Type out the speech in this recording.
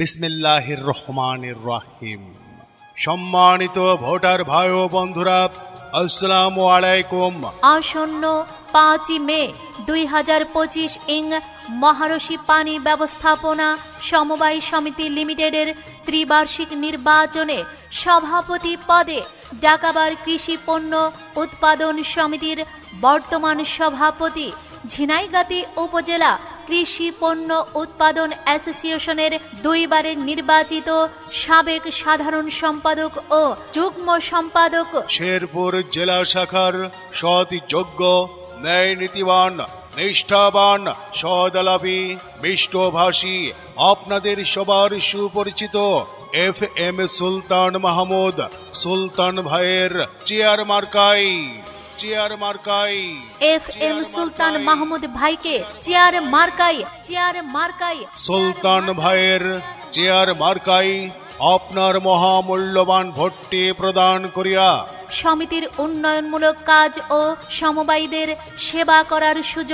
বিসমিল্লাহির রহমানির রহিম। সম্মানিত ভোটার ভাই ও বন্ধুরা, আসসালামু আলাইকুম। আসন্ন 5 মে 2025 ইং মহারশি পানি ব্যবস্থাপনা সমবায় সমিতি লিমিটেডের ত্রিবার্ষিক নির্বাচনে সভাপতি পদে ডাকাবার কৃষি পণ্য উৎপাদন সমিতির বর্তমান সভাপতি, ঝিনাইগাতি উপজেলা কৃষি পণ্য উৎপাদন অ্যাসোসিয়েশনের 2 বারের নির্বাচিত সাবেক সাধারণ সম্পাদক ও যুগ্ম সম্পাদক, শেরপুর জেলা শাখার সৎ, যোগ্য, ন্যায় নীতিবান, নিষ্ঠাবান, সদালাপী, মিষ্টভাষী, আপনাদের সবার সুপরিচিত FM সুলতান মাহমুদ সুলতান ভাইয়ের চেয়ার মার্কাই FM সুলতান মাহমুদ ভাইকে চেয়ার মার্কাই সুলতান ভাইয়ের চেয়ার মার্কাই আপনার মহামূল্যবান ভোটটি প্রদান করিয়া সমিতির উন্নয়নমূলক কাজ ও সমবায়ীদের সেবা করার সুযোগ